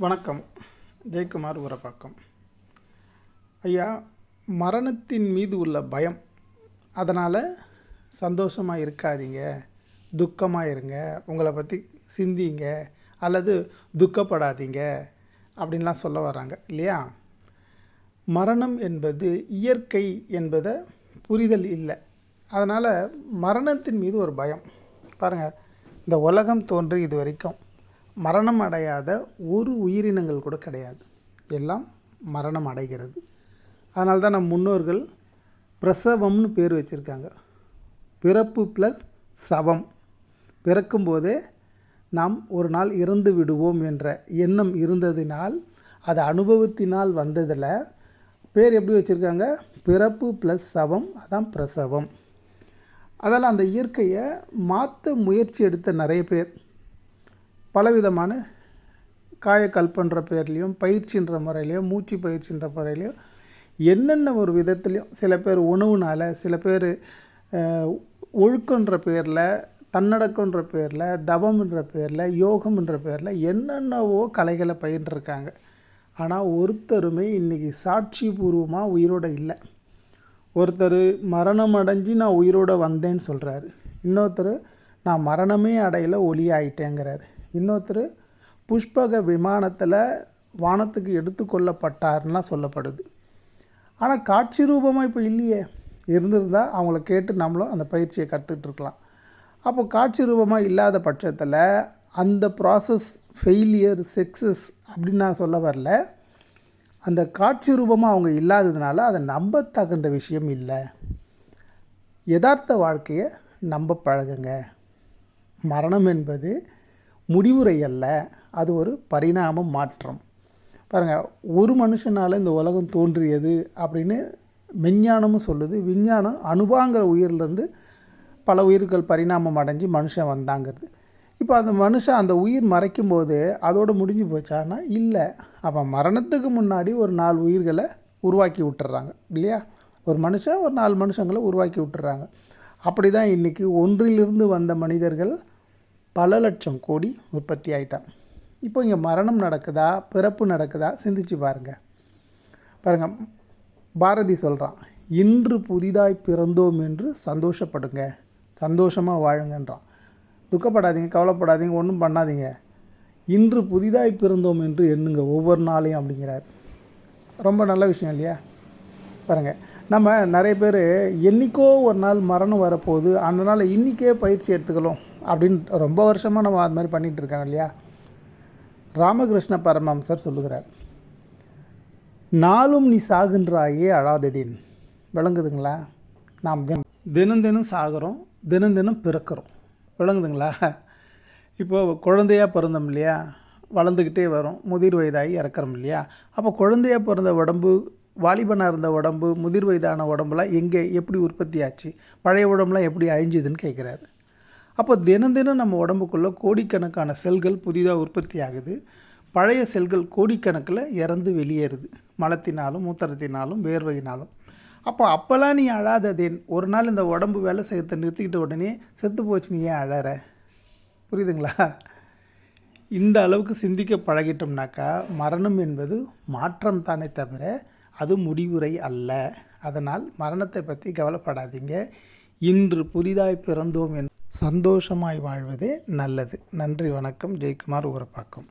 வணக்கம். ஜெயக்குமார் ஊரப்பாக்கம். ஐயா, மரணத்தின் மீது உள்ள பயம், அதனால் சந்தோஷமாக இருக்காதீங்க, துக்கமாக இருங்க, உங்களை பற்றி சிந்திங்க அல்லது துக்கப்படாதீங்க அப்படின்லாம் சொல்ல வராங்க இல்லையா? மரணம் என்பது இயற்கை என்பதை புரிதல் இல்லை. அதனால் மரணத்தின் மீது ஒரு பயம். பாருங்கள், இந்த உலகம் தோன்றி இது வரைக்கும் மரணம் அடையாத ஒரு உயிரினங்கள் கூட கிடையாது. எல்லாம் மரணம் அடைகிறது. அதனால தான் நம் முன்னோர்கள் பிரசவம்னு பேர் வச்சுருக்காங்க. பிறப்பு ப்ளஸ் சவம். பிறக்கும்போதே நாம் ஒரு நாள் இறந்து விடுவோம் என்ற எண்ணம் இருந்ததினால், அது அனுபவத்தினால் வந்ததில் பேர் எப்படி வச்சுருக்காங்க? பிறப்பு ப்ளஸ் சவம், அதான் பிரசவம். அதனால் அந்த இயற்கையை மாற்ற முயற்சி எடுத்த நிறைய பேர் பலவிதமான காயக்கல்பன்ற பேர்லேயும், பயிற்சின்ற முறையிலையும், மூச்சு பயிற்சின்ற முறையிலையும், என்னென்ன ஒரு விதத்துலேயும், சில பேர் உணவுனால், சில பேர் ஒழுக்கன்ற பேரில், தன்னடக்கன்ற பேரில், தவம்ன்ற பேரில், யோகம்ன்ற பேரில் என்னென்னவோ கலைகளை பயின்றிருக்காங்க. ஆனால் ஒருத்தருமே இன்றைக்கி சாட்சி பூர்வமாக உயிரோடு இல்லை. ஒருத்தர் மரணம் அடைஞ்சு நான் உயிரோடு வந்தேன்னு சொல்கிறாரு. இன்னொருத்தர் நான் மரணமே அடையில ஒளியாயிட்டேங்கிறாரு. இன்னொருத்தர் புஷ்பக விமானத்தில் வானத்துக்கு எடுத்துக்கொள்ளப்பட்டார்லாம் சொல்லப்படுது. ஆனால் காட்சி ரூபமாக இப்போ இல்லையே. இருந்திருந்தால் அவங்கள கேட்டு நம்மளும் அந்த பயிற்சியை கற்றுட்ருக்கலாம். அப்போ காட்சி ரூபமாக இல்லாத பட்சத்தில் அந்த ப்ராசஸ் ஃபெயிலியர், சக்ஸஸ் அப்படின்னு நான் சொல்ல வரல. அந்த காட்சி ரூபமாக அவங்க இல்லாததுனால அதை நம்ப தகுந்த விஷயம் இல்லை. யதார்த்த வாழ்க்கையை நம்ப பழகுங்க. மரணம் என்பது முடிவுரை அல்ல, அது ஒரு பரிணாம மாற்றம். பாருங்கள், ஒரு மனுஷனால் இந்த உலகம் தோன்றியது அப்படின்னு மெஞ்ஞானமும் சொல்லுது. விஞ்ஞானம் அணுபாங்கிற உயிரிலேருந்து பல உயிர்கள் பரிணாமம் அடைஞ்சு மனுஷன் வந்தாங்கிறது. இப்போ அந்த மனுஷன் அந்த உயிர் மறைக்கும் போது அதோடு முடிஞ்சு போச்சான்னா இல்லை. அப்போ மரணத்துக்கு முன்னாடி ஒரு 4 உயிர்களை உருவாக்கி விட்டுறாங்க இல்லையா? ஒரு மனுஷன் ஒரு 4 மனுஷங்களை உருவாக்கி விட்டுறாங்க. அப்படி தான் இன்றைக்கி ஒன்றிலிருந்து வந்த மனிதர்கள் பல லட்சம் கோடி உற்பத்தி ஆகிட்டாங்க. இப்போ இங்கே மரணம் நடக்குதா, பிறப்பு நடக்குதா, சிந்திச்சு பாருங்கள். பாரதி சொல்கிறான், இன்று புதிதாய் பிறந்தோம் என்று சந்தோஷப்படுங்க, சந்தோஷமாக வாழுங்கன்றான். துக்கப்படாதீங்க, கவலைப்படாதீங்க, ஒன்றும் பண்ணாதீங்க, இன்று புதிதாய் பிறந்தோம் என்று எண்ணுங்க ஒவ்வொரு நாளையும் அப்படிங்கிறார். ரொம்ப நல்ல விஷயம் இல்லையா? பாருங்கள், நம்ம நிறைய பேர் என்றைக்கோ ஒரு நாள் மரணம் வரப்போகுது, அதனால் இன்றைக்கே பயிற்சி எடுத்துக்கலாம் அப்படின்னு ரொம்ப வருஷமாக நம்ம அது மாதிரி பண்ணிகிட்டு இருக்காங்க இல்லையா? ராமகிருஷ்ண பரமஹம்சர் சொல்லுகிறார், நாளும் நீ சாகின்றாயே அழாததேன். விளங்குதுங்களா? நாம் தினம் தினம் சாகிறோம், தினம் தினம் பிறக்கிறோம். விளங்குதுங்களா? இப்போது குழந்தையாக பிறந்தோம் இல்லையா, வளர்ந்துக்கிட்டே வரும், முதிர் வயதாகி இறக்குறோம் இல்லையா? அப்போ குழந்தையாக பிறந்த உடம்பு, வாலிபனாக இருந்த உடம்பு, முதிர் வயதான உடம்புலாம் எங்கே எப்படி உற்பத்தி ஆச்சு, பழைய உடம்புலாம் எப்படி அழிஞ்சுதுன்னு கேட்குறாரு. அப்போ தினம் தினம் நம்ம உடம்புக்குள்ளே கோடிக்கணக்கான செல்கள் புதிதாக உற்பத்தி ஆகுது. பழைய செல்கள் கோடிக்கணக்கில் இறந்து வெளியேறுது, மலத்தினாலும் மூத்திரத்தினாலும் வேர்வையினாலும். அப்போல்லாம் நீ அழாததேன். ஒரு நாள் இந்த உடம்பு வேலை செய்யறதை நிறுத்திக்கிட்ட உடனே செத்து போச்சு, நீ ஏன் அழற? புரியுதுங்களா? இந்த அளவுக்கு சிந்திக்க பழகிட்டோம்னாக்கா மரணம் என்பது மாற்றம் தானே தவிர அது முடிவுரை அல்ல. அதனால் மரணத்தை பற்றி கவலைப்படாதீங்க. இன்று புதிதாய் பிறந்தோம் என்று சந்தோஷமாய் வாழ்வதே நல்லது. நன்றி, வணக்கம். ஜெயக்குமார் ஊரப்பாக்கம்.